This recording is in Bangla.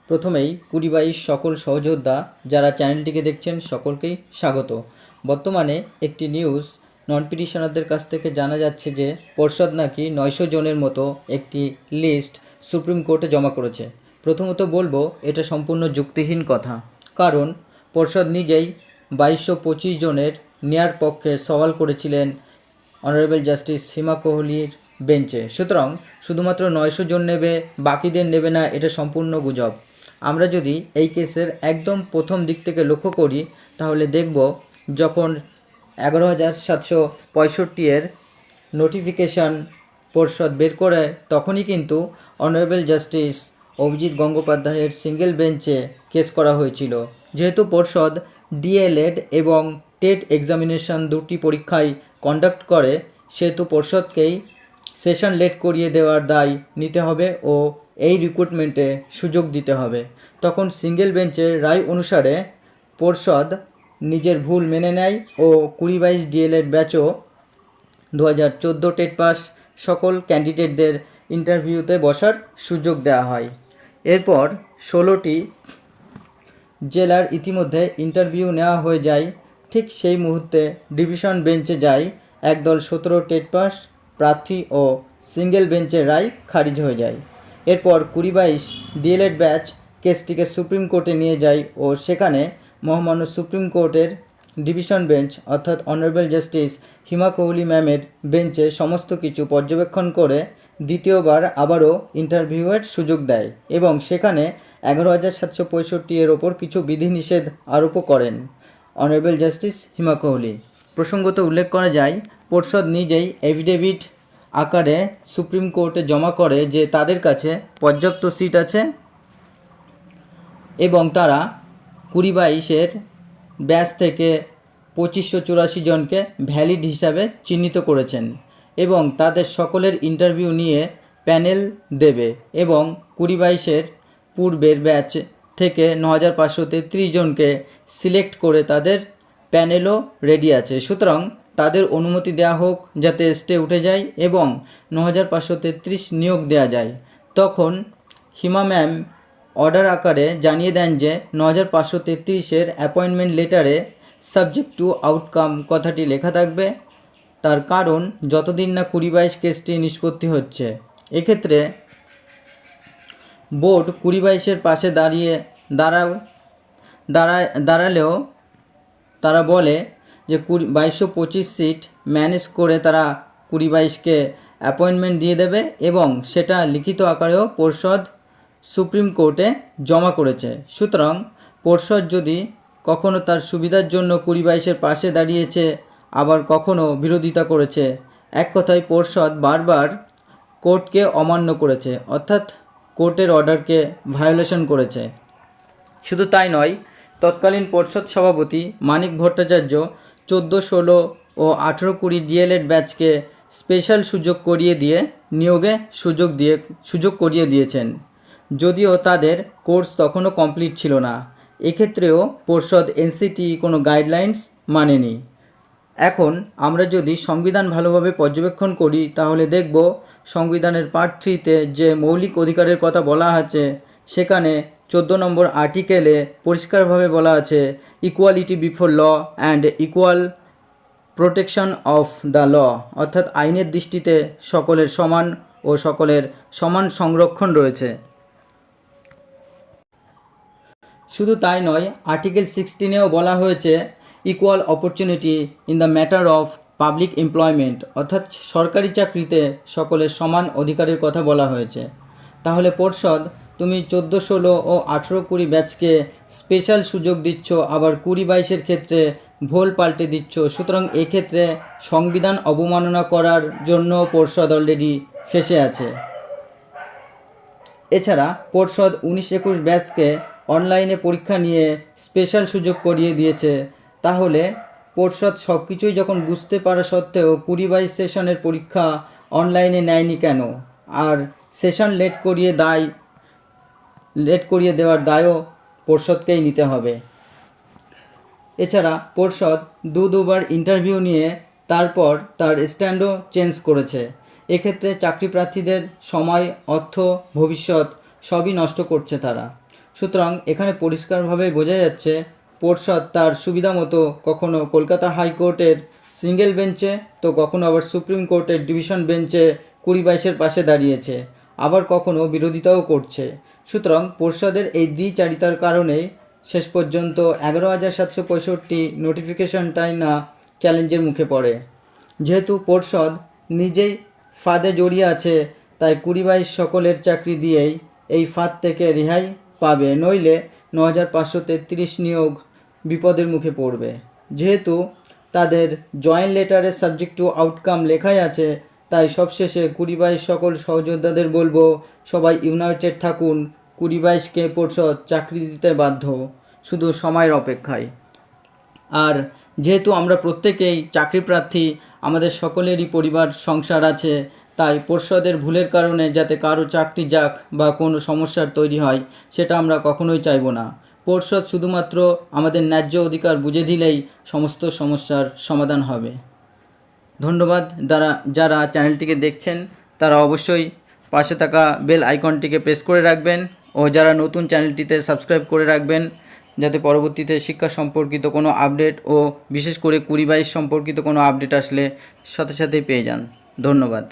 প্রথমেই 2022 সকল সহযোদ্ধা যারা চ্যানেলটিকে দেখছেন সকলকেই স্বাগত। বর্তমানে একটি নিউজ নন পিটিশনারদের কাছ থেকে জানা যাচ্ছে যে পর্ষদ নাকি 900 জনের মতো একটি লিস্ট সুপ্রিম কোর্টে জমা করেছে। প্রথমত বলবো এটা সম্পূর্ণ যুক্তিহীন কথা, কারণ পর্ষদ নিজেই 2225 জনের নেয়ার পক্ষে সওয়াল করেছিলেন অনারেবল জাস্টিস হিমা কোহলির বেঞ্চে। সুতরাং শুধুমাত্র 900 জন নেবে, বাকিদের নেবে না, এটা সম্পূর্ণ গুজব। আমরা যদি এই কেসের একদম প্রথম দিক থেকে লক্ষ্য করি তাহলে দেখব যখন 11,765 এর নোটিফিকেশান পর্ষদ বের করে তখনই কিন্তু অনারেবল জাস্টিস অভিজিৎ গঙ্গোপাধ্যায়ের সিঙ্গেল বেঞ্চে কেস করা হয়েছিল। যেহেতু পর্ষদ ডিএলএড এবং টেট এক্সামিনেশন দুটি পরীক্ষায় কন্ডাক্ট করে, সেহেতু পর্ষদকেই সেশন লেট করিয়ে দেওয়ার দায় নিতে হবে ও এই রিক্রুটমেন্টে সুযোগ দিতে হবে। তখন সিঙ্গেল বেঞ্চের রায় অনুসারে পর্ষদ নিজের ভুল মেনে নেয় ও 2022 ডিএলএড ব্যাচও 2014 টেট পাস সকল ক্যান্ডিডেটদের ইন্টারভিউতে বসার সুযোগ দেওয়া হয়। এরপর 16টি জেলার ইতিমধ্যে ইন্টারভিউ নেওয়া হয়ে যায়। ঠিক সেই মুহূর্তে ডিভিশন বেঞ্চে যায় একদল 17 টেট পাস প্রার্থী ও সিঙ্গেল বেঞ্চের রায় খারিজ হয়ে যায়। এরপর 2022 ডিএলএড ব্যাচ কেসটিকে সুপ্রিম কোর্টে নিয়ে যায় ও সেখানে মহামান্য সুপ্রিম কোর্টের ডিভিশন বেঞ্চ অর্থাৎ অনারেবল জাস্টিস হিমা কোহলি ম্যামের বেঞ্চে সমস্ত কিছু পর্যবেক্ষণ করে দ্বিতীয়বার আবারও ইন্টারভিউয়ের সুযোগ দেয় এবং সেখানে 11,765 এর ওপর কিছু বিধিনিষেধ আরোপও করেন অনারেবল জাস্টিস হিমা কোহলি। প্রসঙ্গত উল্লেখ করা যায়, পর্ষদ নিজেই এফিডেভিট আকারে সুপ্রিম কোর্টে জমা করে যে তাদের কাছে পর্যাপ্ত সিট আছে এবং তারা 2022 ব্যাচ থেকে 2584 জনকে ভ্যালিড হিসাবে চিহ্নিত করেছেন এবং তাদের সকলের ইন্টারভিউ নিয়ে প্যানেল দেবে এবং 2022 পূর্বের ব্যাচ থেকে 9,533 জনকে সিলেক্ট করে তাদের প্যানেলও রেডি আছে। সুতরাং তাদের অনুমতি দেওয়া হোক যাতে স্টে উঠে যায় এবং 9,533 নিয়োগ দেওয়া যায়। তখন হিমা ম্যাম অর্ডার আকারে জানিয়ে দেন যে 9,533 অ্যাপয়েন্টমেন্ট লেটারে সাবজেক্ট টু আউটকাম কথাটি লেখা থাকবে, তার কারণ যতদিন না 2022 কেসটি নিষ্পত্তি হচ্ছে। এক্ষেত্রে বোর্ড 2022 পাশে দাঁড়ালেও তারা বলে যে 2225 সিট ম্যানেজ করে তারা 2022-কে অ্যাপয়েন্টমেন্ট দিয়ে দেবে এবং সেটা লিখিত আকারেও পর্ষদ সুপ্রিম কোর্টে জমা করেছে। সুতরাং পর্ষদ যদি কখনো তার সুবিধার জন্য 2022 পাশে দাঁড়িয়েছে, আবার কখনো বিরোধিতা করেছে, এক কথায় পর্ষদ বারবার কোর্টকে অমান্য করেছে, অর্থাৎ কোর্টের অর্ডারকে ভায়োলেশন করেছে। শুধু তাই নয়, তৎকালীন পর্ষদ সভাপতি মানিক ভট্টাচার্য 14, 16 ও 18, 20 ডিএলএড ব্যাচকে স্পেশাল সুযোগ করিয়ে দিয়ে নিয়োগে সুযোগ করিয়ে দিয়েছেন, যদিও তাদের কোর্স তখনও কমপ্লিট ছিল না। এক্ষেত্রেও পর্ষদ এনসিটি কোনো গাইডলাইন্স মানেনি। এখন আমরা যদি সংবিধান ভালোভাবে পর্যবেক্ষণ করি তাহলে দেখব সংবিধানের পার্ট 3-তে যে মৌলিক অধিকারের কথা বলা আছে সেখানে 14 নম্বর আর্টিকেলে পরিষ্কারভাবে বলা আছে equality before law and equal protection of the law, অর্থাৎ আইনের দৃষ্টিতে সকলের সমান ও সকলের সমান সংরক্ষণ রয়েছে। শুধু তাই নয়, আর্টিকেল 16-এও বলা হয়েছে equal opportunity in the matter of public employment, অর্থাৎ সরকারি চাকরিতে সকলের সমান অধিকারের কথা বলা হয়েছে। তাহলে পর্ষদ তুমি 14, 16 ও 18, 20 ব্যাচকে স্পেশাল সুযোগ দিচ্ছ, আবার 2022 ক্ষেত্রে ভুল পাল্টে দিচ্ছ। সুতরাং এক্ষেত্রে সংবিধান অবমাননা করার জন্য পর্ষদ অলরেডি ফেঁসে আছে। এছাড়া পর্ষদ 19-21 ব্যাচকে অনলাইনে পরীক্ষা নিয়ে স্পেশাল সুযোগ করিয়ে দিয়েছে। তাহলে পর্ষদ সব কিছুই যখন বুঝতে পারা সত্ত্বেও 2022 সেশনের পরীক্ষা অনলাইনে নেয়নি কেন? আর সেশন লেট করিয়ে দেওয়ার দায়ও পর্ষদকেই নিতে হবে। এছাড়া পর্ষদ দুবার ইন্টারভিউ নিয়ে তারপর তার স্ট্যান্ডও চেঞ্জ করেছে। এক্ষেত্রে চাকরি প্রার্থীদের সময়, অর্থ, ভবিষ্যৎ সবই নষ্ট করছে তারা। সুতরাং এখানে পরিষ্কারভাবে বোঝা যাচ্ছে পর্ষদ তার সুবিধা মতো কখনো কলকাতা হাইকোর্টের সিঙ্গেল বেঞ্চে তো কখনো আবার সুপ্রিম কোর্টের ডিভিশন বেঞ্চে 20-22-এর পাশে দাঁড়িয়েছে, আবার কখনো বিরোধিতাও করছে। সুতরাং পর্ষদের এই দ্বিচারিতার কারণেই শেষ পর্যন্ত 11,765 নোটিফিকেশনটাই না চ্যালেঞ্জের মুখে পড়ে। যেহেতু পর্ষদ নিজেই ফাঁদে জড়িয়ে আছে, তাই 20-22 সকলের চাকরি দিয়েই এই ফাঁদ থেকে রেহাই পাবে, নইলে 9,533 নিয়োগ বিপদের মুখে পড়বে। যেহেতু তাদের জয়েন্ট লেটারের সাবজেক্ট টু আউটকাম লেখাই আছে, তাই সবশেষে 20-22 সকল সহযোদ্ধাদের বলবো সবাই ইউনাইটেড থাকুন। 20-22কে পর্ষদ চাকরি দিতে বাধ্য, শুধু সময়ের অপেক্ষায়। আর যেহেতু আমরা প্রত্যেকেই চাকরি প্রার্থী, আমাদের সকলেরই পরিবার সংসার আছে, তাই পর্ষদের ভুলের কারণে যাতে কারো চাকরি যাক বা কোনো সমস্যার তৈরি হয় সেটা আমরা কখনোই চাইব না। পর্ষদ শুধুমাত্র আমাদের ন্যায্য অধিকার বুঝে দিলেই সমস্ত সমস্যার সমাধান হবে। ধন্যবাদ। যারা চ্যানেলটিকে দেখছেন তারা অবশ্যই পাশে থাকা বেল আইকনটিকে প্রেস করে রাখবেন ও যারা নতুন চ্যানেলটিতে সাবস্ক্রাইব করে রাখবেন, যাতে পরবর্তীতে শিক্ষা সম্পর্কিত কোনো আপডেট ও বিশেষ করে 20-22 সম্পর্কিত কোনো আপডেট আসলে সাথে সাথেই পেয়ে যান। ধন্যবাদ।